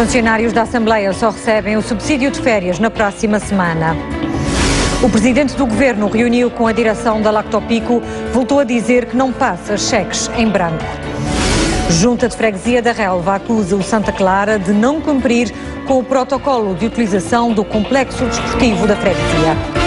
Funcionários da Assembleia só recebem o subsídio de férias na próxima semana. O presidente do governo reuniu com a direção da Lactopico, voltou a dizer que não passa cheques em branco. Junta de Freguesia da Relva acusa o Santa Clara de não cumprir com o protocolo de utilização do complexo desportivo da freguesia.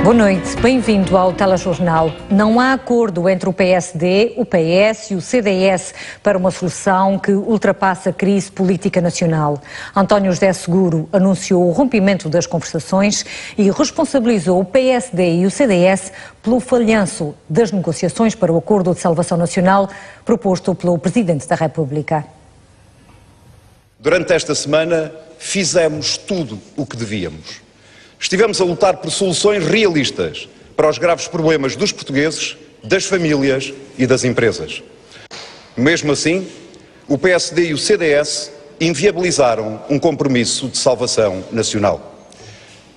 Boa noite, bem-vindo ao Telejornal. Não há acordo entre o PSD, o PS e o CDS para uma solução que ultrapassa a crise política nacional. António José Seguro anunciou o rompimento das conversações e responsabilizou o PSD e o CDS pelo falhanço das negociações para o Acordo de Salvação Nacional proposto pelo Presidente da República. Durante esta semana fizemos tudo o que devíamos. Estivemos a lutar por soluções realistas para os graves problemas dos portugueses, das famílias e das empresas. Mesmo assim, o PSD e o CDS inviabilizaram um compromisso de salvação nacional.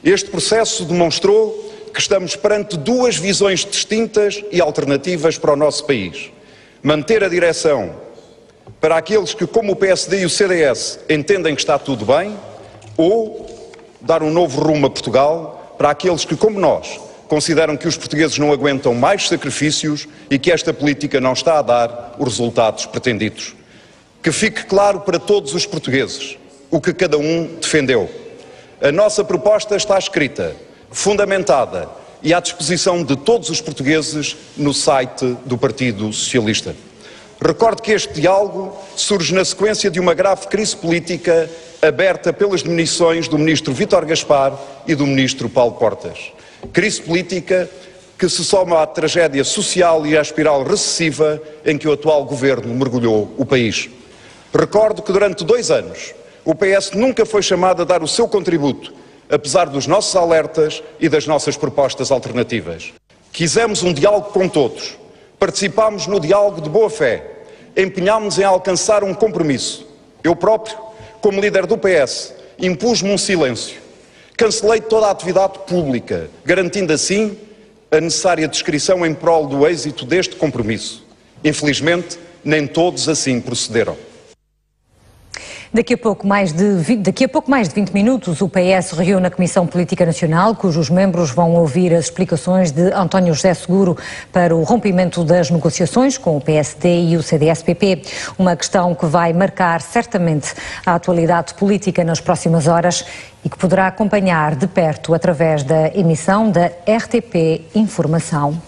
Este processo demonstrou que estamos perante duas visões distintas e alternativas para o nosso país. Manter a direção para aqueles que, como o PSD e o CDS, entendem que está tudo bem, ou dar um novo rumo a Portugal para aqueles que, como nós, consideram que os portugueses não aguentam mais sacrifícios e que esta política não está a dar os resultados pretendidos. Que fique claro para todos os portugueses o que cada um defendeu. A nossa proposta está escrita, fundamentada e à disposição de todos os portugueses no site do Partido Socialista. Recordo que este diálogo surge na sequência de uma grave crise política aberta pelas demissões do ministro Vítor Gaspar e do ministro Paulo Portas. Crise política que se soma à tragédia social e à espiral recessiva em que o atual governo mergulhou o país. Recordo que durante 2 anos o PS nunca foi chamado a dar o seu contributo, apesar dos nossos alertas e das nossas propostas alternativas. Quisemos um diálogo com todos. Participámos no diálogo de boa fé. Empenhámos em alcançar um compromisso. Eu próprio, como líder do PS, impus-me um silêncio. Cancelei toda a atividade pública, garantindo assim a necessária discrição em prol do êxito deste compromisso. Infelizmente, nem todos assim procederam. Daqui a pouco mais de 20 minutos, o PS reúne a Comissão Política Nacional, cujos membros vão ouvir as explicações de António José Seguro para o rompimento das negociações com o PSD e o CDS-PP. Uma questão que vai marcar certamente a atualidade política nas próximas horas e que poderá acompanhar de perto através da emissão da RTP Informação.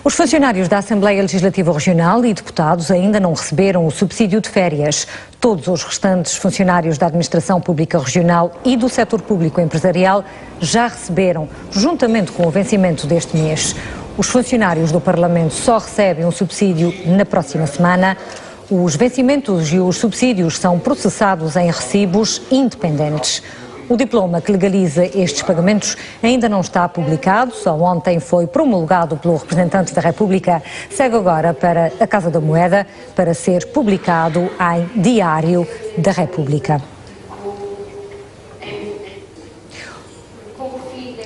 Os funcionários da Assembleia Legislativa Regional e deputados ainda não receberam o subsídio de férias. Todos os restantes funcionários da Administração Pública Regional e do setor público empresarial já receberam, juntamente com o vencimento deste mês. Os funcionários do Parlamento só recebem um subsídio na próxima semana. Os vencimentos e os subsídios são processados em recibos independentes. O diploma que legaliza estes pagamentos ainda não está publicado, só ontem foi promulgado pelo representante da República, segue agora para a Casa da Moeda para ser publicado em Diário da República.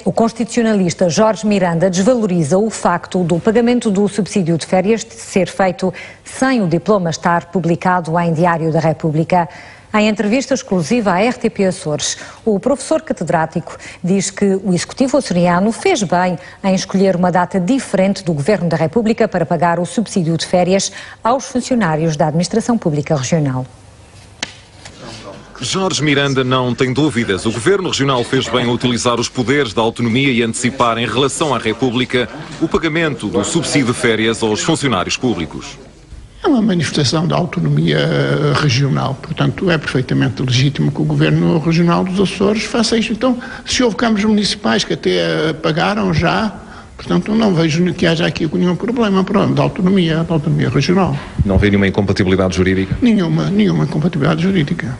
O constitucionalista Jorge Miranda desvaloriza o facto do pagamento do subsídio de férias ser feito sem o diploma estar publicado em Diário da República. Em entrevista exclusiva à RTP Açores, o professor catedrático diz que o Executivo açoriano fez bem em escolher uma data diferente do Governo da República para pagar o subsídio de férias aos funcionários da Administração Pública Regional. Jorge Miranda não tem dúvidas. O Governo Regional fez bem em utilizar os poderes da autonomia e antecipar, em relação à República, o pagamento do subsídio de férias aos funcionários públicos. É uma manifestação da autonomia regional, portanto é perfeitamente legítimo que o Governo Regional dos Açores faça isto. Então, se houve câmaras municipais que até pagaram já, portanto não vejo que haja aqui nenhum problema, da autonomia regional. Não vê nenhuma incompatibilidade jurídica? Nenhuma incompatibilidade jurídica.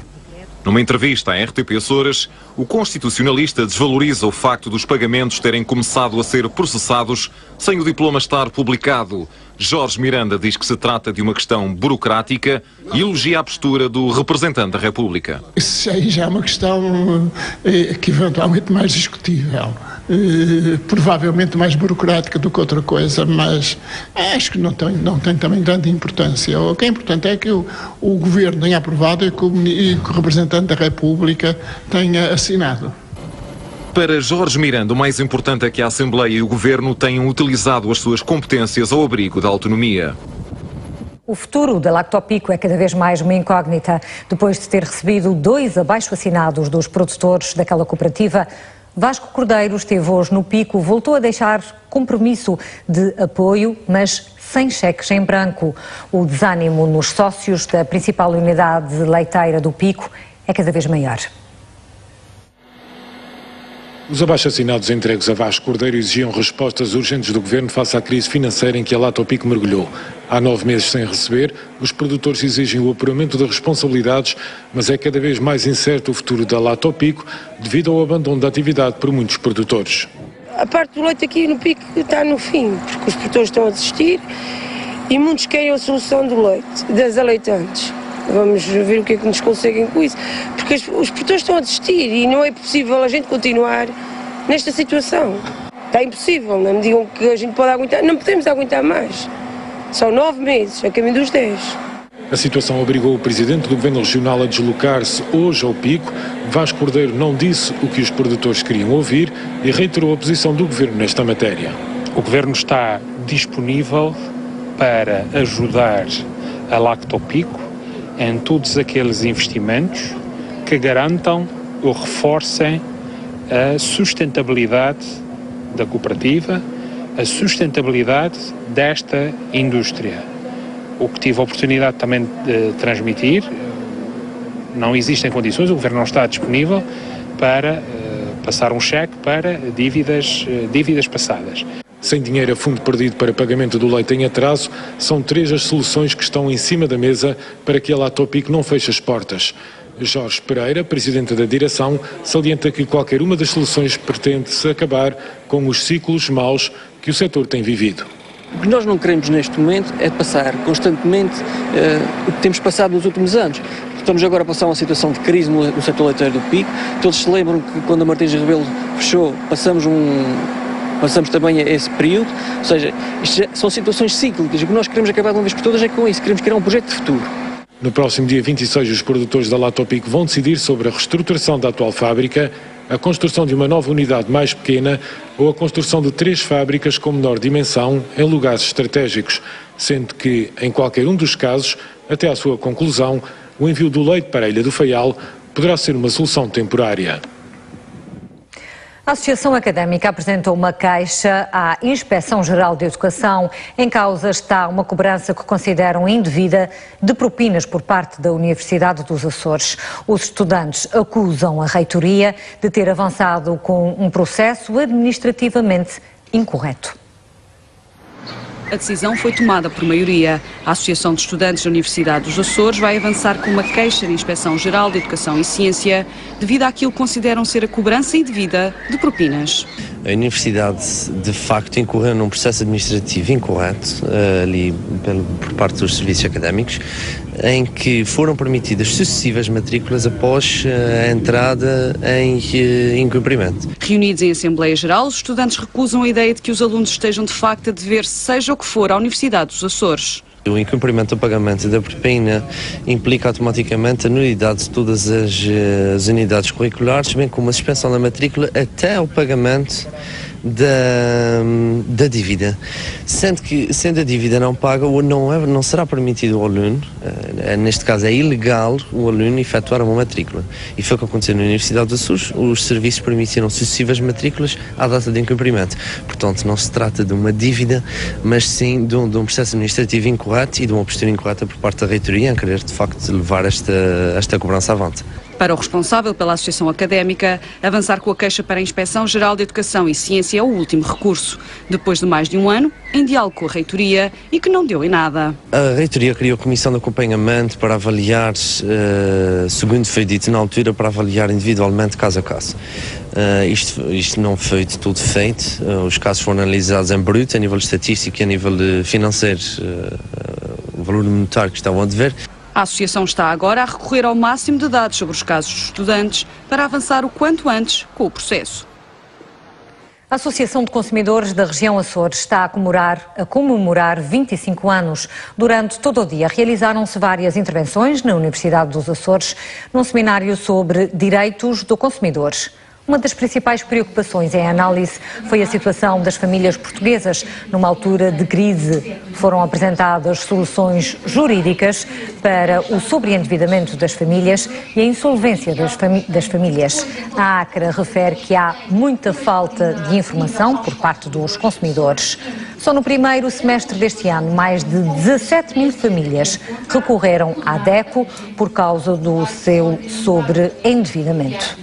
Numa entrevista à RTP Açores, o constitucionalista desvaloriza o facto dos pagamentos terem começado a ser processados sem o diploma estar publicado. Jorge Miranda diz que se trata de uma questão burocrática e elogia a postura do representante da República. Isso aí já é uma questão que eventualmente mais discutível. provavelmente mais burocrática do que outra coisa, mas acho que não tem também grande importância. O que é importante é que o Governo tenha aprovado e que o representante da República tenha assinado. Para Jorge Miranda, o mais importante é que a Assembleia e o Governo tenham utilizado as suas competências ao abrigo da autonomia. O futuro da Lactopico é cada vez mais uma incógnita. Depois de ter recebido 2 abaixo-assinados dos produtores daquela cooperativa, Vasco Cordeiro esteve hoje no Pico, voltou a deixar compromisso de apoio, mas sem cheques em branco. O desânimo nos sócios da principal unidade leiteira do Pico é cada vez maior. Os abaixo-assinados entregues a Vasco Cordeiro exigiam respostas urgentes do Governo face à crise financeira em que a Lactopico mergulhou. Há 9 meses sem receber, os produtores exigem o apuramento de responsabilidades, mas é cada vez mais incerto o futuro da Lactopico devido ao abandono da atividade por muitos produtores. A parte do leite aqui no Pico está no fim, porque os produtores estão a desistir e muitos querem a solução do leite, das aleitantes. Vamos ver o que é que nos conseguem com isso, porque os produtores estão a desistir e não é possível a gente continuar nesta situação. Está impossível, não me digam que a gente pode aguentar, não podemos aguentar mais. São 9 meses, a caminho dos 10. A situação obrigou o Presidente do Governo Regional a deslocar-se hoje ao Pico. Vasco Cordeiro não disse o que os produtores queriam ouvir e reiterou a posição do Governo nesta matéria. O Governo está disponível para ajudar a Lactopico em todos aqueles investimentos que garantam ou reforcem a sustentabilidade da cooperativa, a sustentabilidade desta indústria. O que tive a oportunidade também de transmitir, não existem condições, o Governo não está disponível para passar um cheque para dívidas passadas. Sem dinheiro a fundo perdido para pagamento do leite em atraso, são 3 as soluções que estão em cima da mesa para que a Lactopico não feche as portas. Jorge Pereira, Presidente da Direção, salienta que qualquer uma das soluções pretende-se acabar com os ciclos maus que o setor tem vivido. O que nós não queremos neste momento é passar constantemente o que temos passado nos últimos anos. Estamos agora a passar uma situação de crise no setor leiteiro do Pico. Todos se lembram que quando a Martins e Rebelo fechou, passamos também esse período, ou seja, isto são situações cíclicas. O que nós queremos acabar de uma vez por todas é com isso, queremos criar um projeto de futuro. No próximo dia 26, os produtores da Lactopico vão decidir sobre a reestruturação da atual fábrica, a construção de uma nova unidade mais pequena ou a construção de 3 fábricas com menor dimensão em lugares estratégicos, sendo que, em qualquer um dos casos, até à sua conclusão, o envio do leite para a Ilha do Faial poderá ser uma solução temporária. A Associação Académica apresentou uma queixa à Inspeção-Geral de Educação. Em causa está uma cobrança que consideram indevida de propinas por parte da Universidade dos Açores. Os estudantes acusam a reitoria de ter avançado com um processo administrativamente incorreto. A decisão foi tomada por maioria. A Associação de Estudantes da Universidade dos Açores vai avançar com uma queixa de Inspeção-Geral de Educação e Ciência devido àquilo que consideram ser a cobrança indevida de propinas. A Universidade, de facto, incorreu num processo administrativo incorreto ali por parte dos serviços académicos, em que foram permitidas sucessivas matrículas após a entrada em incumprimento. Reunidos em Assembleia Geral, os estudantes recusam a ideia de que os alunos estejam de facto a dever seja o que for à Universidade dos Açores. O incumprimento do pagamento da propina implica automaticamente a nulidade de todas as unidades curriculares, bem como a suspensão da matrícula até o pagamento da dívida, sendo a dívida não paga, não será permitido ao aluno, neste caso é ilegal o aluno efetuar uma matrícula. E foi o que aconteceu na Universidade dos Açores. Os serviços permitiram sucessivas matrículas à data de incumprimento. Portanto, não se trata de uma dívida, mas sim de um processo administrativo incorreto e de uma postura incorreta por parte da reitoria em querer, de facto, levar esta cobrança avante. Para o responsável pela Associação Académica, avançar com a queixa para a Inspeção-Geral de Educação e Ciência é o último recurso, depois de mais de um ano, em diálogo com a reitoria e que não deu em nada. A reitoria criou a comissão de acompanhamento para avaliar, segundo foi dito na altura, para avaliar individualmente caso a caso. Isto não foi de tudo feito, os casos foram analisados em bruto, a nível estatístico e a nível financeiro, o valor monetário que estavam a dever. A Associação está agora a recorrer ao máximo de dados sobre os casos dos estudantes para avançar o quanto antes com o processo. A Associação de Consumidores da região Açores está a comemorar 25 anos. Durante todo o dia realizaram-se várias intervenções na Universidade dos Açores, num seminário sobre direitos do consumidor. Uma das principais preocupações em análise foi a situação das famílias portuguesas. Numa altura de crise, foram apresentadas soluções jurídicas para o sobreendividamento das famílias e a insolvência das famílias. A ACRA refere que há muita falta de informação por parte dos consumidores. Só no primeiro semestre deste ano, mais de 17 mil famílias recorreram à DECO por causa do seu sobreendividamento.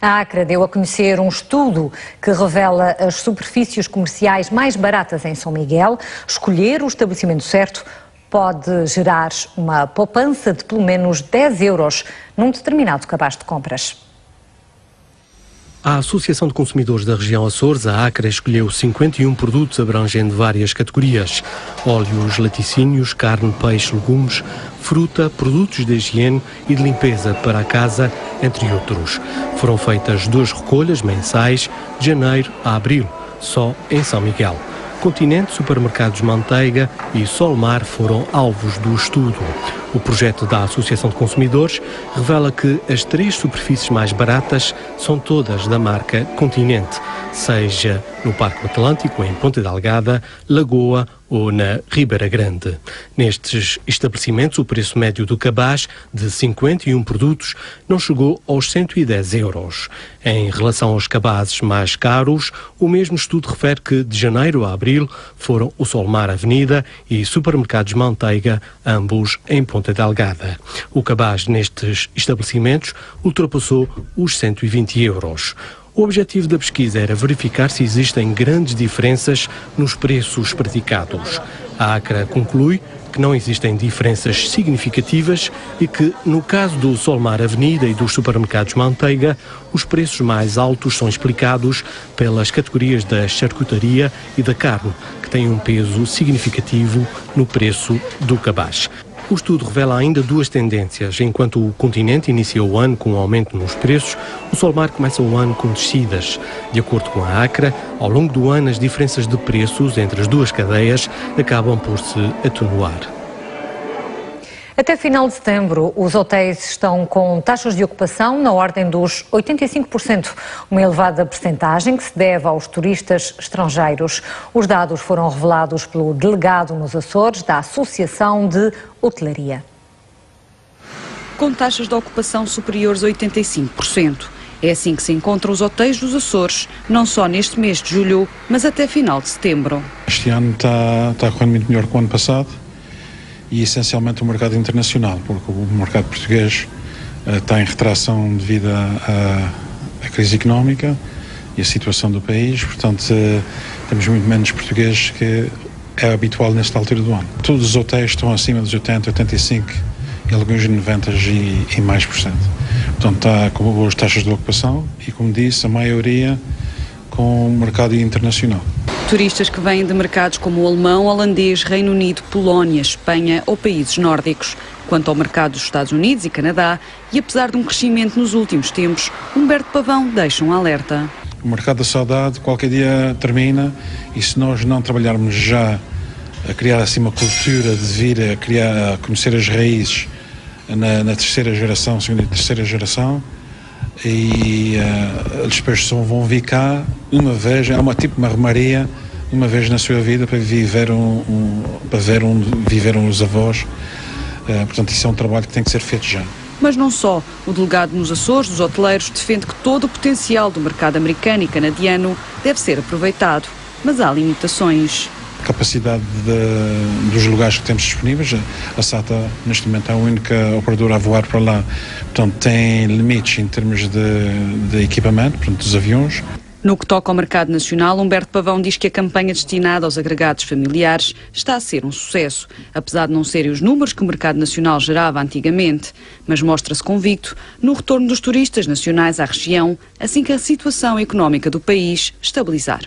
A ACRA deu a conhecer um estudo que revela as superfícies comerciais mais baratas em São Miguel. Escolher o estabelecimento certo pode gerar uma poupança de pelo menos 10 euros num determinado cabaz de compras. A Associação de Consumidores da região Açores, a ACRA, escolheu 51 produtos abrangendo várias categorias: óleos, laticínios, carne, peixe, legumes, fruta, produtos de higiene e de limpeza para a casa, entre outros. Foram feitas 2 recolhas mensais, de janeiro a abril, só em São Miguel. Continente, Supermercados Manteiga e Solmar foram alvos do estudo. O projeto da Associação de Consumidores revela que as 3 superfícies mais baratas são todas da marca Continente, seja no Parque Atlântico, em Ponta Delgada, Lagoa ou na Ribeira Grande. Nestes estabelecimentos, o preço médio do cabaz de 51 produtos não chegou aos 110 euros. Em relação aos cabazes mais caros, o mesmo estudo refere que de janeiro a abril foram o Solmar Avenida e Supermercados Manteiga, ambos em Ponta Delgada. O cabaz nestes estabelecimentos ultrapassou os 120 euros. O objetivo da pesquisa era verificar se existem grandes diferenças nos preços praticados. A ACRA conclui que não existem diferenças significativas e que, no caso do Solmar Avenida e dos Supermercados Manteiga, os preços mais altos são explicados pelas categorias da charcutaria e da carne, que têm um peso significativo no preço do cabaz. O estudo revela ainda 2 tendências. Enquanto o Continente inicia o ano com um aumento nos preços, o Solmar começa o ano com descidas. De acordo com a ACRA, ao longo do ano as diferenças de preços entre as 2 cadeias acabam por se atenuar. Até final de setembro, os hotéis estão com taxas de ocupação na ordem dos 85%, uma elevada percentagem que se deve aos turistas estrangeiros. Os dados foram revelados pelo delegado nos Açores da Associação de Hotelaria. Com taxas de ocupação superiores a 85%. É assim que se encontram os hotéis dos Açores, não só neste mês de julho, mas até final de setembro. Este ano está a correr muito melhor que o ano passado. E essencialmente o mercado internacional, porque o mercado português está em retração devido à crise económica e à situação do país, portanto temos muito menos portugueses que é habitual nesta altura do ano. Todos os hotéis estão acima dos 80, 85 e alguns 90 e mais por cento. Portanto está com boas taxas de ocupação e, como disse, a maioria com o mercado internacional. Turistas que vêm de mercados como o alemão, holandês, Reino Unido, Polónia, Espanha ou países nórdicos. Quanto ao mercado dos Estados Unidos e Canadá, e apesar de um crescimento nos últimos tempos, Humberto Pavão deixa um alerta. O mercado da saudade qualquer dia termina e se nós não trabalharmos já a criar assim uma cultura de vir a conhecer as raízes na terceira geração, segunda e terceira geração, e as pessoas vão vir cá uma vez, é uma romaria, uma vez na sua vida para viver os avós. Portanto, isso é um trabalho que tem que ser feito já. Mas não só. O delegado nos Açores dos hoteleiros defende que todo o potencial do mercado americano e canadiano deve ser aproveitado, mas há limitações. A capacidade dos lugares que temos disponíveis, a SATA neste momento é a única operadora a voar para lá, portanto tem limites em termos de equipamento, portanto dos aviões. No que toca ao mercado nacional, Humberto Pavão diz que a campanha destinada aos agregados familiares está a ser um sucesso, apesar de não serem os números que o mercado nacional gerava antigamente, mas mostra-se convicto no retorno dos turistas nacionais à região, assim que a situação económica do país estabilizar.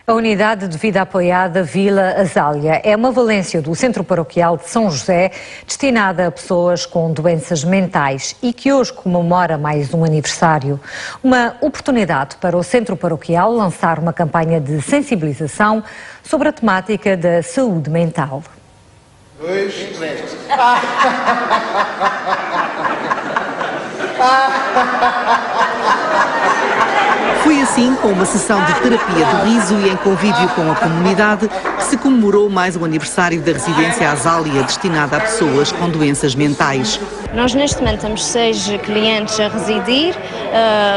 A unidade de vida apoiada Vila Azália é uma valência do Centro Paroquial de São José, destinada a pessoas com doenças mentais e que hoje comemora mais um aniversário. Uma oportunidade para o Centro Paroquial lançar uma campanha de sensibilização sobre a temática da saúde mental. Foi assim, com uma sessão de terapia de riso e em convívio com a comunidade, que se comemorou mais um aniversário da residência Azália, destinada a pessoas com doenças mentais. Nós neste momento temos 6 clientes a residir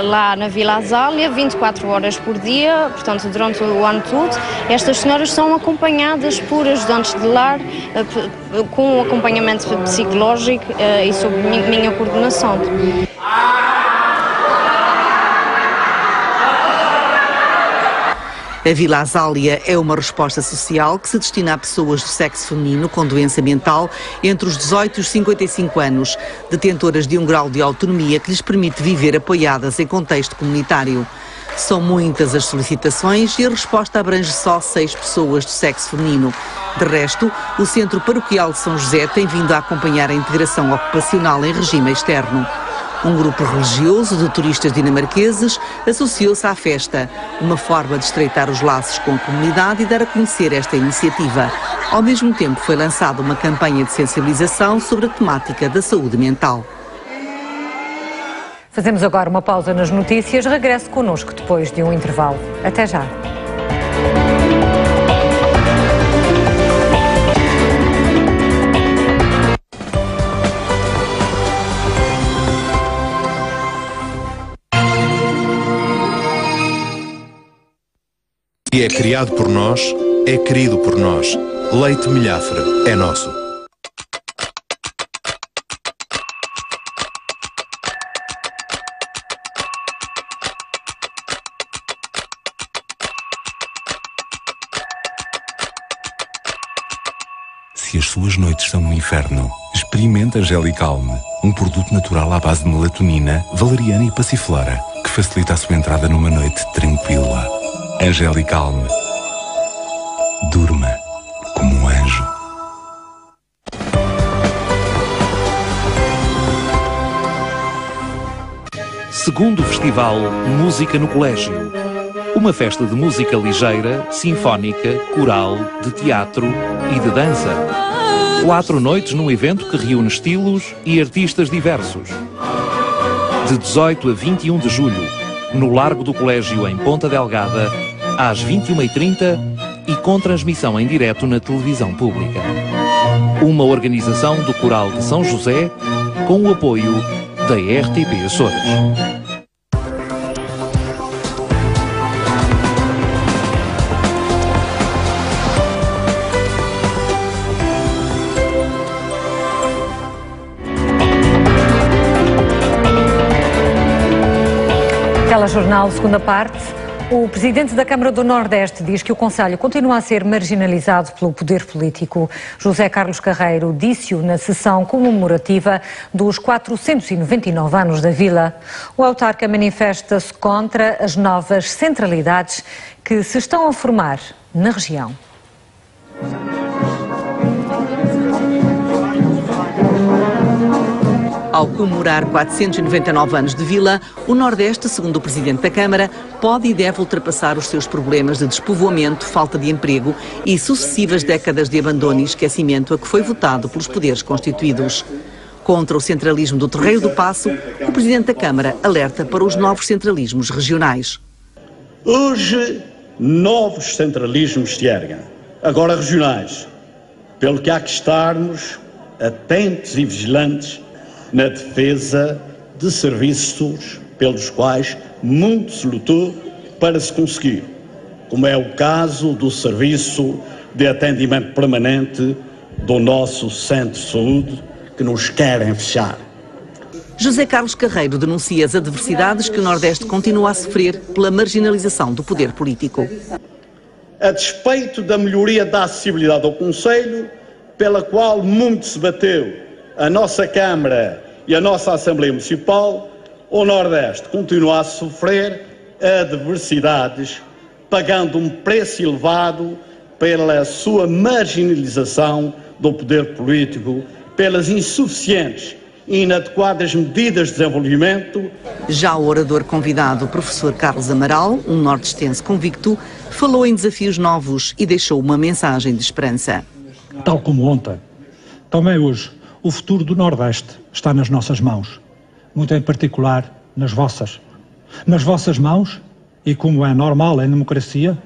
lá na Vila Azália, 24 horas por dia, portanto durante o ano todo. Estas senhoras são acompanhadas por ajudantes de lar, com acompanhamento psicológico e sob minha coordenação. A Vila Azália é uma resposta social que se destina a pessoas do sexo feminino com doença mental entre os 18 e os 55 anos, detentoras de um grau de autonomia que lhes permite viver apoiadas em contexto comunitário. São muitas as solicitações e a resposta abrange só 6 pessoas do sexo feminino. De resto, o Centro Paroquial de São José tem vindo a acompanhar a integração ocupacional em regime externo. Um grupo religioso de turistas dinamarqueses associou-se à festa, uma forma de estreitar os laços com a comunidade e dar a conhecer esta iniciativa. Ao mesmo tempo, foi lançada uma campanha de sensibilização sobre a temática da saúde mental. Fazemos agora uma pausa nas notícias. Regresse connosco depois de um intervalo. Até já. E é criado por nós, é querido por nós. Leite Milhafre é nosso. Se as suas noites estão no inferno, experimente Angelicalme, um produto natural à base de melatonina, valeriana e passiflora, que facilita a sua entrada numa noite tranquila. Angelicalme. Durma como um anjo. Segundo Festival Música no Colégio. Uma festa de música ligeira, sinfónica, coral, de teatro e de dança. 4 noites num evento que reúne estilos e artistas diversos. De 18 a 21 de julho, no Largo do Colégio, em Ponta Delgada, às 21h30 e com transmissão em direto na televisão pública. Uma organização do Coral de São José, com o apoio da RTP Açores. Telejornal, segunda parte. O presidente da Câmara do Nordeste diz que o Conselho continua a ser marginalizado pelo poder político. José Carlos Carreiro disse-o na sessão comemorativa dos 499 anos da Vila. O autarca manifesta-se contra as novas centralidades que se estão a formar na região. Ao comemorar 499 anos de Vila, o Nordeste, segundo o Presidente da Câmara, pode e deve ultrapassar os seus problemas de despovoamento, falta de emprego e sucessivas décadas de abandono e esquecimento a que foi votado pelos poderes constituídos. Contra o centralismo do Terreiro do Paço, o Presidente da Câmara alerta para os novos centralismos regionais. Hoje, novos centralismos se erguem, agora regionais, pelo que há que estarmos atentos e vigilantes na defesa de serviços pelos quais muito se lutou para se conseguir, como é o caso do Serviço de Atendimento Permanente do nosso Centro de Saúde, que nos querem fechar. José Carlos Carreiro denuncia as adversidades que o Nordeste continua a sofrer pela marginalização do poder político. A despeito da melhoria da acessibilidade ao Conselho, pela qual muito se bateu a nossa Câmara e a nossa Assembleia Municipal, o Nordeste continua a sofrer adversidades pagando um preço elevado pela sua marginalização do poder político, pelas insuficientes e inadequadas medidas de desenvolvimento. Já o orador convidado, o professor Carlos Amaral, um nortestense convicto, falou em desafios novos e deixou uma mensagem de esperança. Tal como ontem, também hoje, o futuro do Nordeste está nas nossas mãos, muito em particular nas vossas. Nas vossas mãos, e como é normal em democracia,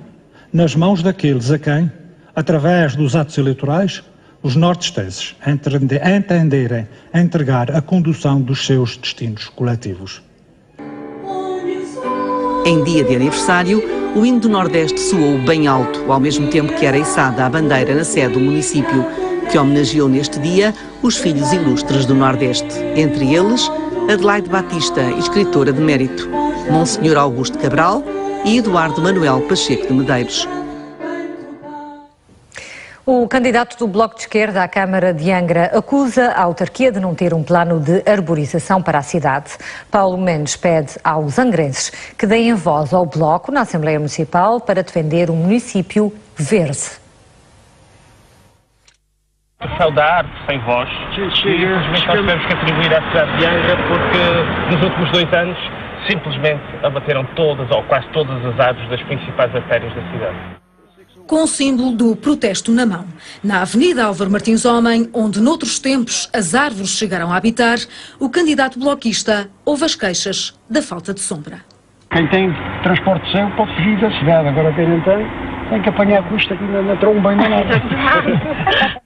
nas mãos daqueles a quem, através dos atos eleitorais, os nortestenses entenderem entregar a condução dos seus destinos coletivos. Em dia de aniversário, o hino do Nordeste soou bem alto, ao mesmo tempo que era içada a bandeira na sede do município, que homenageou neste dia os filhos ilustres do Nordeste, entre eles Adelaide Batista, escritora de mérito, Monsenhor Augusto Cabral e Eduardo Manuel Pacheco de Medeiros. O candidato do Bloco de Esquerda à Câmara de Angra acusa a autarquia de não ter um plano de arborização para a cidade. Paulo Mendes pede aos angrenses que deem voz ao Bloco na Assembleia Municipal para defender um município verde. Saudar sem voz, simplesmente nós tivemos que atribuir à cidade de Angra porque nos últimos 2 anos simplesmente abateram todas ou quase todas as árvores das principais artérias da cidade. Com o símbolo do protesto na mão, na Avenida Álvaro Martins Homem, onde noutros tempos as árvores chegaram a habitar, o candidato bloquista ouve as queixas da falta de sombra. Quem tem transporte seu pode fugir da cidade, agora quem não tem que apanhar custo aqui na tromba e na nada.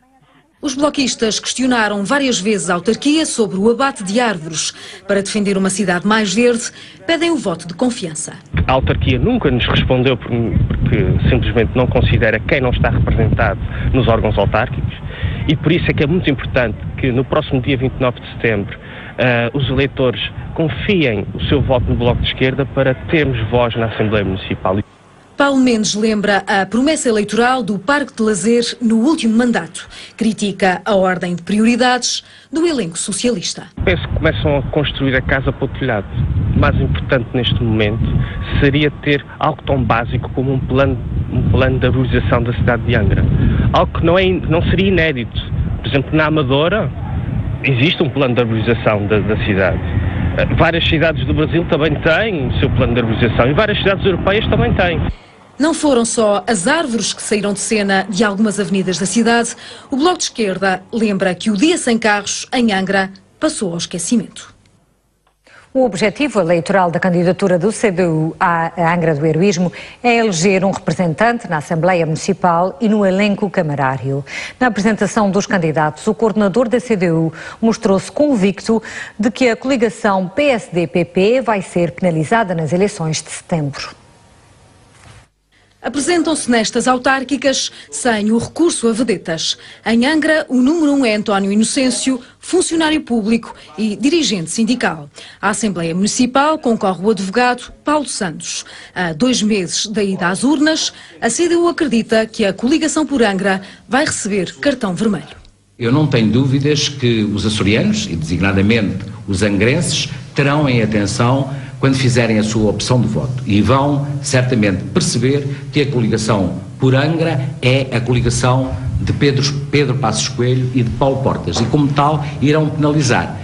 Os bloquistas questionaram várias vezes a autarquia sobre o abate de árvores. Para defender uma cidade mais verde, pedem o voto de confiança. A autarquia nunca nos respondeu porque simplesmente não considera quem não está representado nos órgãos autárquicos e por isso é que é muito importante que no próximo dia 29 de setembro os eleitores confiem o seu voto no Bloco de Esquerda para termos voz na Assembleia Municipal. Paulo Mendes lembra a promessa eleitoral do Parque de Lazer no último mandato. Critica a ordem de prioridades do elenco socialista. Penso que começam a construir a casa para o telhado. O mais importante neste momento seria ter algo tão básico como um plano de arborização da cidade de Angra. Algo que não seria inédito. Por exemplo, na Amadora existe um plano de arborização da cidade. Várias cidades do Brasil também têm o seu plano de arborização e várias cidades europeias também têm. Não foram só as árvores que saíram de cena de algumas avenidas da cidade. O Bloco de Esquerda lembra que o Dia Sem Carros, em Angra, passou ao esquecimento. O objetivo eleitoral da candidatura do CDU à Angra do Heroísmo é eleger um representante na Assembleia Municipal e no elenco camarário. Na apresentação dos candidatos, o coordenador da CDU mostrou-se convicto de que a coligação PSD-PP vai ser penalizada nas eleições de setembro. Apresentam-se nestas autárquicas sem o recurso a vedetas. Em Angra, o número 1 é António Inocêncio, funcionário público e dirigente sindical. À Assembleia Municipal concorre o advogado Paulo Santos. A 2 meses da ida às urnas, a CDU acredita que a coligação por Angra vai receber cartão vermelho. Eu não tenho dúvidas que os açorianos, e designadamente os angrenses, terão em atenção quando fizerem a sua opção de voto e vão certamente perceber que a coligação por Angra é a coligação de Pedro Passos Coelho e de Paulo Portas e como tal irão penalizar.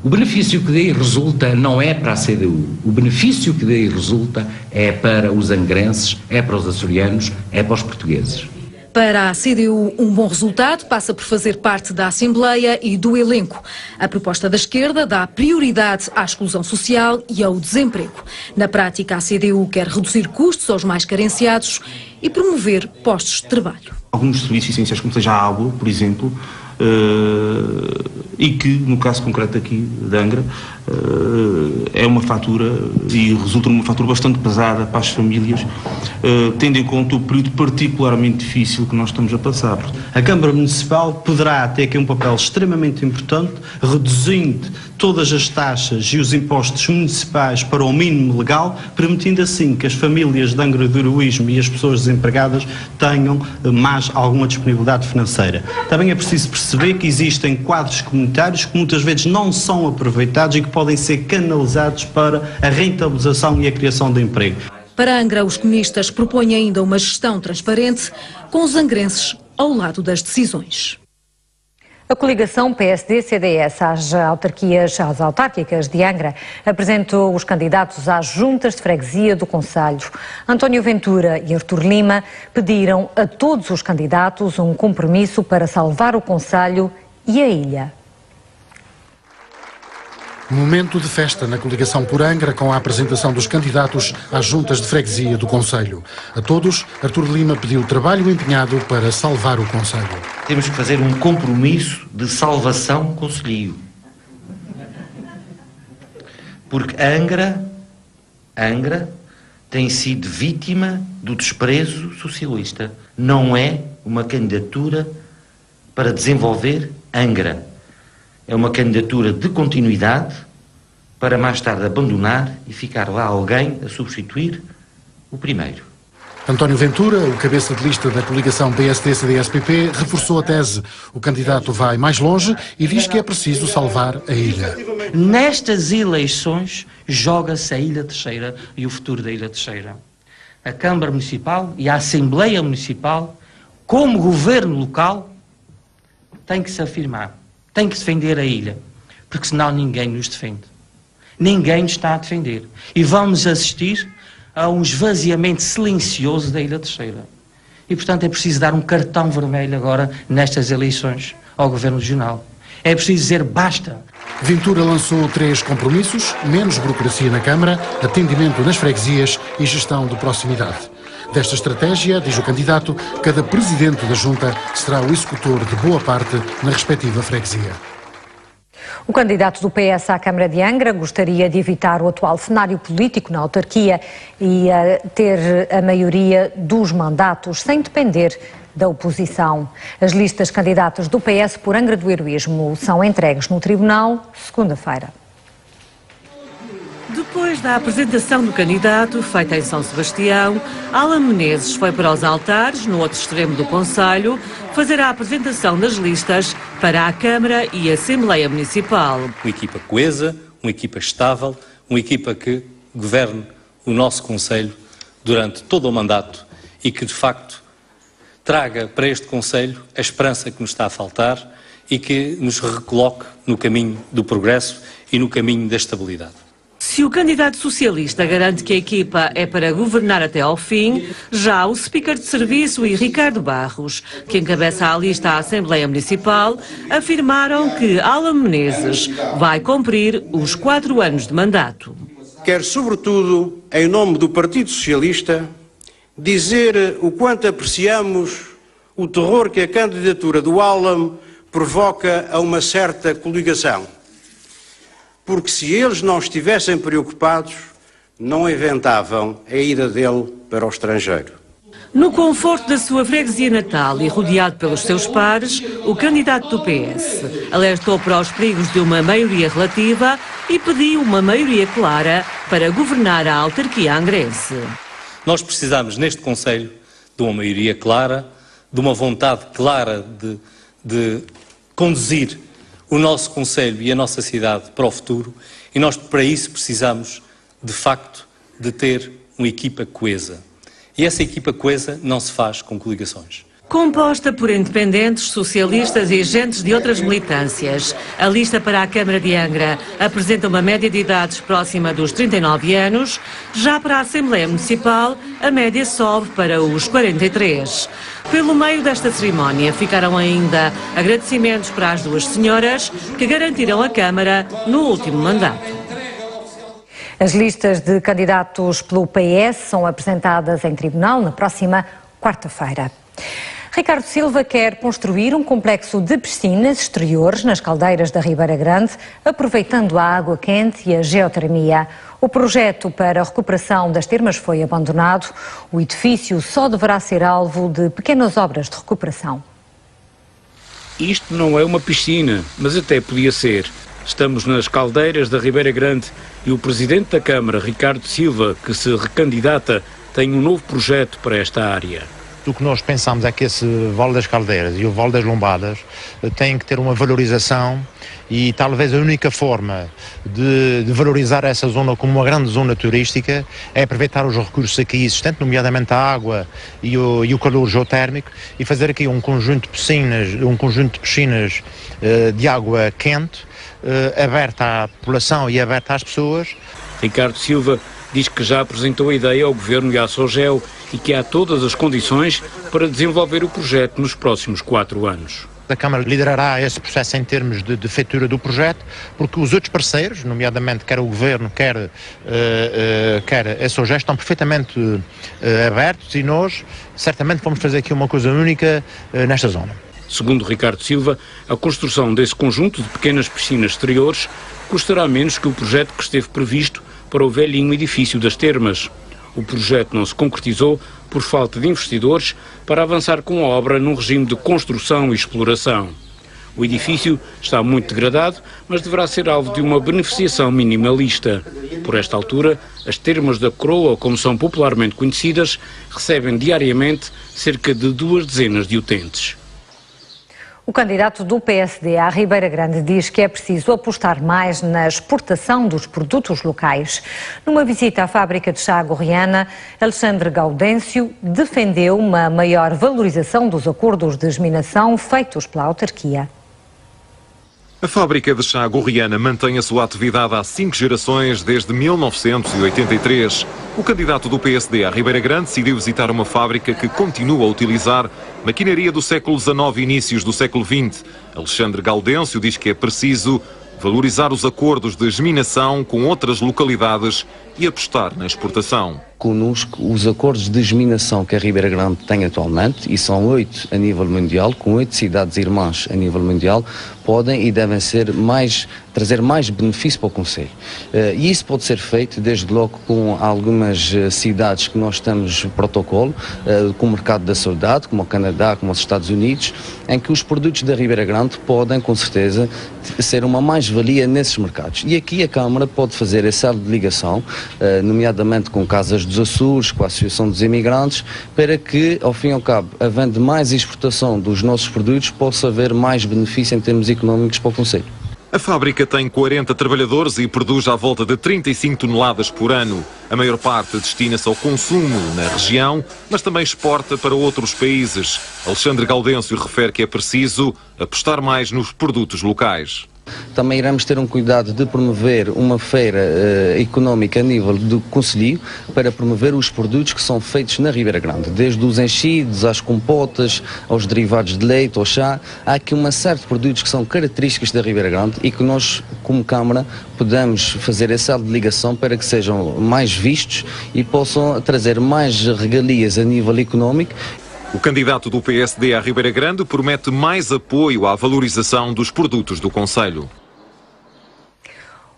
O benefício que daí resulta não é para a CDU, o benefício que daí resulta é para os angrenses, é para os açorianos, é para os portugueses. Para a CDU, um bom resultado passa por fazer parte da Assembleia e do elenco. A proposta da esquerda dá prioridade à exclusão social e ao desemprego. Na prática, a CDU quer reduzir custos aos mais carenciados e promover postos de trabalho. Alguns serviços essenciais, como seja a água, por exemplo, e que, no caso concreto aqui de Angra, é uma fatura e resulta numa fatura bastante pesada para as famílias, tendo em conta o período particularmente difícil que nós estamos a passar. A Câmara Municipal poderá ter aqui um papel extremamente importante, reduzindo todas as taxas e os impostos municipais para o mínimo legal, permitindo assim que as famílias de Angra do Heroísmo e as pessoas desempregadas tenham mais alguma disponibilidade financeira. Também é preciso perceber que existem quadros comunitários que muitas vezes não são aproveitados e que podem ser canalizados para a rentabilização e a criação de emprego. Para Angra, os comunistas propõem ainda uma gestão transparente, com os angrenses ao lado das decisões. A coligação PSD-CDS às autárquicas de Angra apresentou os candidatos às juntas de freguesia do concelho. António Ventura e Artur Lima pediram a todos os candidatos um compromisso para salvar o concelho e a ilha. Momento de festa na coligação por Angra, com a apresentação dos candidatos às juntas de freguesia do concelho. A todos, Artur Lima pediu trabalho empenhado para salvar o concelho. Temos que fazer um compromisso de salvação concelhio. Porque Angra tem sido vítima do desprezo socialista. Não é uma candidatura para desenvolver Angra. É uma candidatura de continuidade para mais tarde abandonar e ficar lá alguém a substituir o primeiro. António Ventura, o cabeça de lista da coligação PSD-CDS-PP, reforçou a tese. O candidato vai mais longe e diz que é preciso salvar a ilha. Nestas eleições, joga-se a Ilha Terceira e o futuro da Ilha Terceira. A Câmara Municipal e a Assembleia Municipal, como governo local, tem que se afirmar. Tem que defender a ilha, porque senão ninguém nos defende. Ninguém nos está a defender. E vamos assistir a um esvaziamento silencioso da Ilha Terceira. E, portanto, é preciso dar um cartão vermelho agora, nestas eleições, ao Governo Regional. É preciso dizer basta. Ventura lançou 3 compromissos: menos burocracia na Câmara, atendimento nas freguesias e gestão de proximidade. Desta estratégia, diz o candidato, cada presidente da Junta será o executor de boa parte na respectiva freguesia. O candidato do PS à Câmara de Angra gostaria de evitar o atual cenário político na autarquia e ter a maioria dos mandatos sem depender da oposição. As listas candidatas do PS por Angra do Heroísmo são entregues no Tribunal segunda-feira. Depois da apresentação do candidato, feita em São Sebastião, Alan Menezes foi para os altares, no outro extremo do concelho, fazer a apresentação das listas para a Câmara e a Assembleia Municipal. Uma equipa coesa, uma equipa estável, uma equipa que governe o nosso concelho durante todo o mandato e que, de facto, traga para este concelho a esperança que nos está a faltar e que nos recoloque no caminho do progresso e no caminho da estabilidade. Se o candidato socialista garante que a equipa é para governar até ao fim, já o speaker de serviço e Ricardo Barros, que encabeça a lista à Assembleia Municipal, afirmaram que Alan Menezes vai cumprir os 4 anos de mandato. Quero, sobretudo, em nome do Partido Socialista, dizer o quanto apreciamos o terror que a candidatura do Alan provoca a uma certa coligação. Porque se eles não estivessem preocupados, não inventavam a ida dele para o estrangeiro. No conforto da sua freguesia natal e rodeado pelos seus pares, o candidato do PS alertou para os perigos de uma maioria relativa e pediu uma maioria clara para governar a autarquia angrense. Nós precisamos, neste concelho, de uma maioria clara, de uma vontade clara de conduzir o nosso concelho e a nossa cidade para o futuro, e nós para isso precisamos, de facto, de ter uma equipa coesa. E essa equipa coesa não se faz com coligações. Composta por independentes, socialistas e agentes de outras militâncias, a lista para a Câmara de Angra apresenta uma média de idades próxima dos 39 anos, já para a Assembleia Municipal a média sobe para os 43. Pelo meio desta cerimónia ficaram ainda agradecimentos para as 2 senhoras que garantiram a Câmara no último mandato. As listas de candidatos pelo PS são apresentadas em tribunal na próxima quarta-feira. Ricardo Silva quer construir um complexo de piscinas exteriores nas caldeiras da Ribeira Grande, aproveitando a água quente e a geotermia. O projeto para a recuperação das termas foi abandonado. O edifício só deverá ser alvo de pequenas obras de recuperação. Isto não é uma piscina, mas até podia ser. Estamos nas caldeiras da Ribeira Grande e o presidente da Câmara, Ricardo Silva, que se recandidata, tem um novo projeto para esta área. do que nós pensamos é que esse Vale das Caldeiras e o Vale das Lombadas têm que ter uma valorização, e talvez a única forma de valorizar essa zona como uma grande zona turística é aproveitar os recursos aqui existentes, nomeadamente a água e o calor geotérmico, e fazer aqui um conjunto de piscinas de água quente, aberta à população e aberta às pessoas. Ricardo Silva diz que já apresentou a ideia ao Governo e à Sogel e que há todas as condições para desenvolver o projeto nos próximos 4 anos. A Câmara liderará esse processo em termos de feitura do projeto, porque os outros parceiros, nomeadamente quer o Governo, quer a Sogel, estão perfeitamente abertos, e nós certamente vamos fazer aqui uma coisa única nesta zona. Segundo Ricardo Silva, a construção desse conjunto de pequenas piscinas exteriores custará menos que o projeto que esteve previsto para o velhinho edifício das Termas. O projeto não se concretizou por falta de investidores para avançar com a obra num regime de construção e exploração. O edifício está muito degradado, mas deverá ser alvo de uma beneficiação minimalista. Por esta altura, as Termas da Coroa, como são popularmente conhecidas, recebem diariamente cerca de 2 dezenas de utentes. O candidato do PSD à Ribeira Grande diz que é preciso apostar mais na exportação dos produtos locais. Numa visita à fábrica de chá gorriana, Alexandre Gaudêncio defendeu uma maior valorização dos acordos de geminação feitos pela autarquia. A fábrica de chá gorriana mantém a sua atividade há 5 gerações, desde 1983. O candidato do PSD à Ribeira Grande decidiu visitar uma fábrica que continua a utilizar maquinaria do século XIX e inícios do século XX. Alexandre Gaudêncio diz que é preciso valorizar os acordos de geminação com outras localidades e apostar na exportação. Connosco, os acordos de geminação que a Ribeira Grande tem atualmente, e são 8 a nível mundial, com 8 cidades irmãs a nível mundial, podem e devem trazer mais benefício para o concelho. E isso pode ser feito desde logo com algumas cidades que nós temos protocolo, com o mercado da saudade, como o Canadá, como os Estados Unidos, em que os produtos da Ribeira Grande podem, com certeza, ser uma mais-valia nesses mercados. E aqui a Câmara pode fazer essa ligação, nomeadamente com Casas dos Açores, com a Associação dos Imigrantes, para que, ao fim e ao cabo, havendo mais exportação dos nossos produtos, possa haver mais benefício em termos económicos para o concelho. A fábrica tem 40 trabalhadores e produz à volta de 35 toneladas por ano. A maior parte destina-se ao consumo na região, mas também exporta para outros países. Alexandre Gaudêncio refere que é preciso apostar mais nos produtos locais. Também iremos ter um cuidado de promover uma feira económica a nível do concelho, para promover os produtos que são feitos na Ribeira Grande, desde os enchidos, às compotas, aos derivados de leite, ao chá. Há aqui uma série de produtos que são características da Ribeira Grande e que nós, como Câmara, podemos fazer essa ligação para que sejam mais vistos e possam trazer mais regalias a nível económico. O candidato do PSD à Ribeira Grande promete mais apoio à valorização dos produtos do concelho.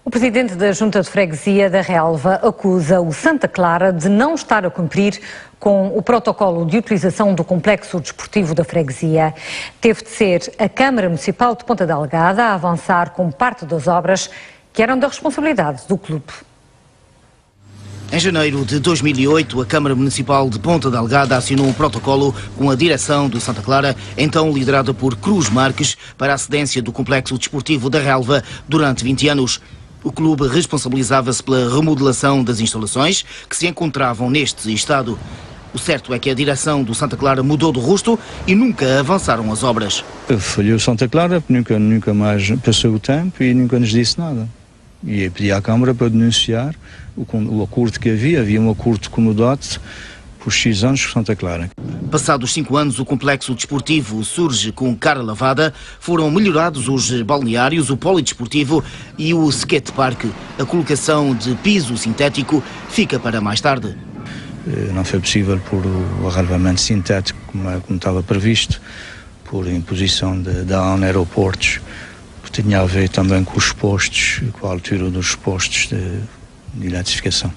O presidente da Junta de Freguesia da Relva acusa o Santa Clara de não estar a cumprir com o protocolo de utilização do complexo desportivo da freguesia. Teve de ser a Câmara Municipal de Ponta Delgada a avançar com parte das obras que eram da responsabilidade do clube. Em janeiro de 2008, a Câmara Municipal de Ponta Delgada assinou um protocolo com a direção do Santa Clara, então liderada por Cruz Marques, para a cedência do complexo desportivo da Relva durante 20 anos. O clube responsabilizava-se pela remodelação das instalações que se encontravam neste estado. O certo é que a direção do Santa Clara mudou de rosto e nunca avançaram as obras. Falhou Santa Clara, nunca mais passou o tempo e nunca nos disse nada. E pedi à Câmara para denunciar o acordo que havia um acordo comodato por X anos com Santa Clara. Passados 5 anos, o complexo desportivo surge com cara lavada, foram melhorados os balneários, o polidesportivo e o skatepark. A colocação de piso sintético fica para mais tarde. Não foi possível por o arrelvamento sintético, como estava previsto, por imposição da ANA Aeroportos, que tinha a ver também com os postos, com a altura dos postos de eletrificação.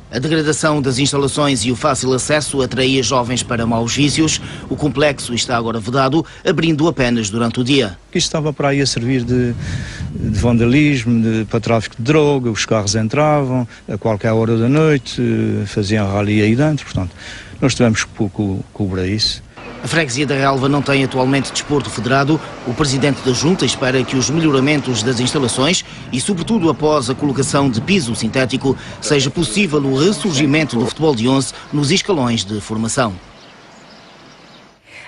A degradação das instalações e o fácil acesso atraía jovens para maus vícios. O complexo está agora vedado, abrindo apenas durante o dia. Isto estava para aí a servir de vandalismo, para tráfico de droga, os carros entravam a qualquer hora da noite, faziam rally aí dentro, portanto, nós tivemos que cobrar isso. A freguesia da Relva não tem atualmente desporto federado. O presidente da Junta espera que os melhoramentos das instalações e, sobretudo após a colocação de piso sintético, seja possível o ressurgimento do futebol de 11 nos escalões de formação.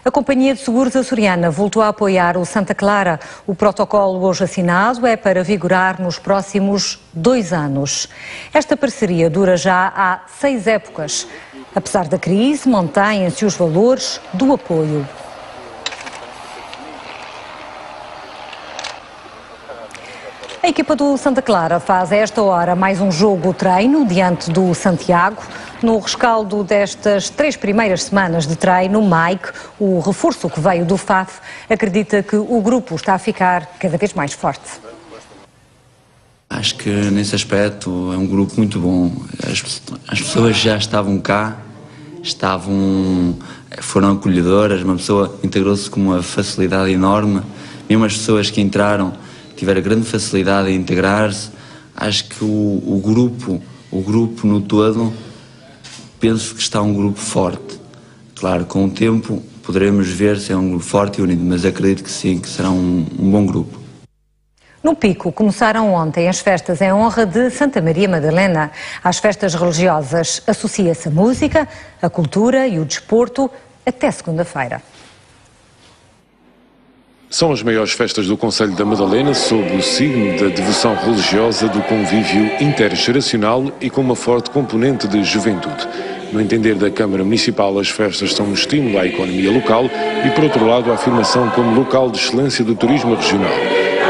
A Companhia de Seguros Açoriana voltou a apoiar o Santa Clara. O protocolo hoje assinado é para vigorar nos próximos 2 anos. Esta parceria dura já há 6 épocas. Apesar da crise, mantêm-se os valores do apoio. A equipa do Santa Clara faz a esta hora mais um jogo-treino diante do Santiago. No rescaldo destas 3 primeiras semanas de treino, Mike, o reforço que veio do FAF, acredita que o grupo está a ficar cada vez mais forte. Acho que nesse aspecto é um grupo muito bom. As pessoas já estavam cá, foram acolhedoras, uma pessoa integrou-se com uma facilidade enorme. Mesmo as pessoas que entraram tiveram grande facilidade em integrar-se. Acho que o grupo no todo, penso que está um grupo forte. Claro, com o tempo poderemos ver se é um grupo forte e unido, mas acredito que sim, que será um bom grupo. No Pico, começaram ontem as festas em honra de Santa Maria Madalena. Às festas religiosas associa-se a música, a cultura e o desporto até segunda-feira. São as maiores festas do Concelho da Madalena sob o signo da devoção religiosa, do convívio intergeracional e com uma forte componente de juventude. No entender da Câmara Municipal, as festas são um estímulo à economia local e, por outro lado, a afirmação como local de excelência do turismo regional.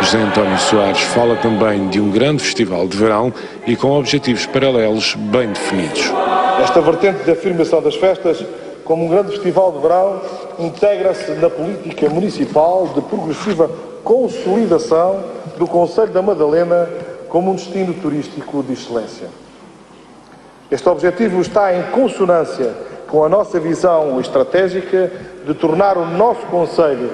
José António Soares fala também de um grande festival de verão e com objetivos paralelos bem definidos. Esta vertente de afirmação das festas como um grande festival de verão integra-se na política municipal de progressiva consolidação do Concelho da Madalena como um destino turístico de excelência. Este objetivo está em consonância com a nossa visão estratégica de tornar o nosso concelho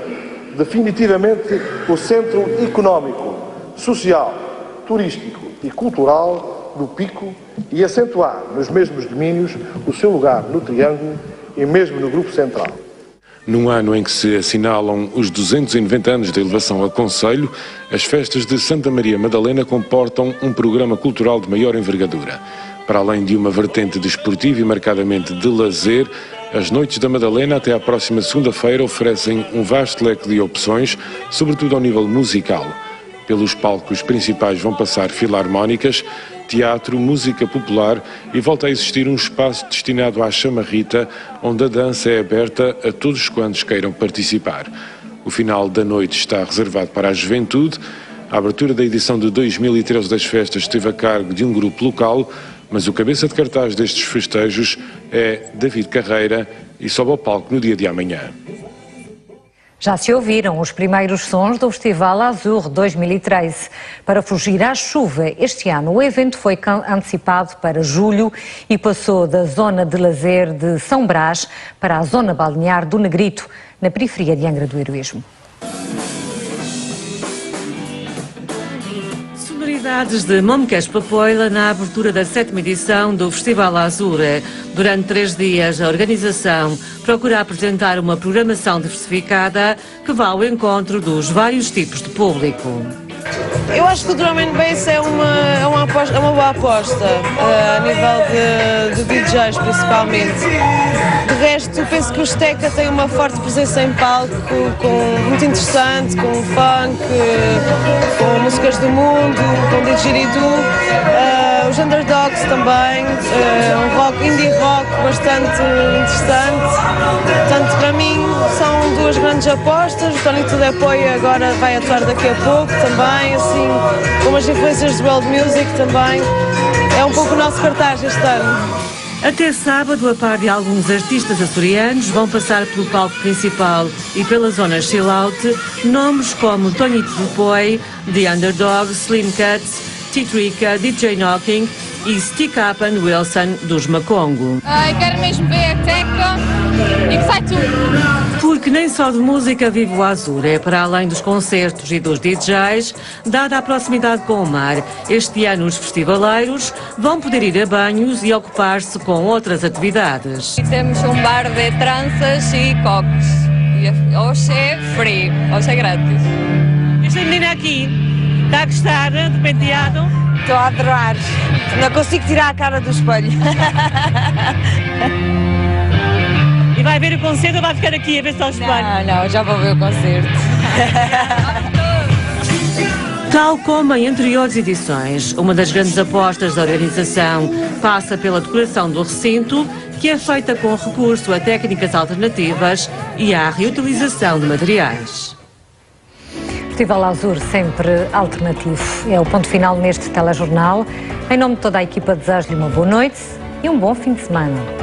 definitivamente o centro económico, social, turístico e cultural do Pico e acentuar nos mesmos domínios o seu lugar no Triângulo e mesmo no Grupo Central. Num ano em que se assinalam os 290 anos de elevação a Concelho, as festas de Santa Maria Madalena comportam um programa cultural de maior envergadura. Para além de uma vertente desportiva e marcadamente de lazer, as Noites da Madalena até à próxima segunda-feira oferecem um vasto leque de opções, sobretudo ao nível musical. Pelos palcos principais vão passar filarmónicas, teatro, música popular e volta a existir um espaço destinado à chamarrita, onde a dança é aberta a todos quantos queiram participar. O final da noite está reservado para a juventude. A abertura da edição de 2013 das festas esteve a cargo de um grupo local, mas o cabeça de cartaz destes festejos é David Carreira e sobe ao palco no dia de amanhã. Já se ouviram os primeiros sons do Festival Azur 2013. Para fugir à chuva, este ano o evento foi antecipado para julho e passou da zona de lazer de São Brás para a zona balnear do Negrito, na periferia de Angra do Heroísmo. Sonoridades de Momques Papoila na abertura da 7ª edição do Festival Azur. Durante 3 dias, a organização procura apresentar uma programação diversificada que vá ao encontro dos vários tipos de público. Eu acho que o drum and bass é uma boa aposta, a nível de DJs principalmente. De resto, penso que o Esteca tem uma forte presença em palco, muito interessante, com funk, com músicas do mundo, com didgeridoo. Os Underdogs também, um rock, indie rock bastante interessante. Portanto, para mim, são 2 grandes apostas. O Tony Tudo Apoio agora vai atuar daqui a pouco também, assim, com as influências de world music também. É um pouco o nosso cartaz este ano. Até sábado, a par de alguns artistas açorianos, vão passar pelo palco principal e pela zona chill-out nomes como Tony Tupoy, The Underdogs, Slim Cuts, Titrica, DJ Knocking e Stick Up and Wilson dos Macongo. Eu quero mesmo ver a Teca e que sai tudo. Porque nem só de música vive o Azur, é para além dos concertos e dos DJs, dada a proximidade com o mar. Este ano os festivaleiros vão poder ir a banhos e ocupar-se com outras atividades. E temos um bar de tranças e coques. E hoje é free, hoje é grátis. Esta menina aqui está a gostar do penteado? Estou a adorar. Não consigo tirar a cara do espelho. E vai ver o concerto ou vai ficar aqui a ver só o espelho? Não, já vou ver o concerto. Tal como em anteriores edições, uma das grandes apostas da organização passa pela decoração do recinto, que é feita com recurso a técnicas alternativas e à reutilização de materiais. Festival Azur sempre alternativo. É o ponto final neste telejornal. Em nome de toda a equipa, desejo-lhe uma boa noite e um bom fim de semana.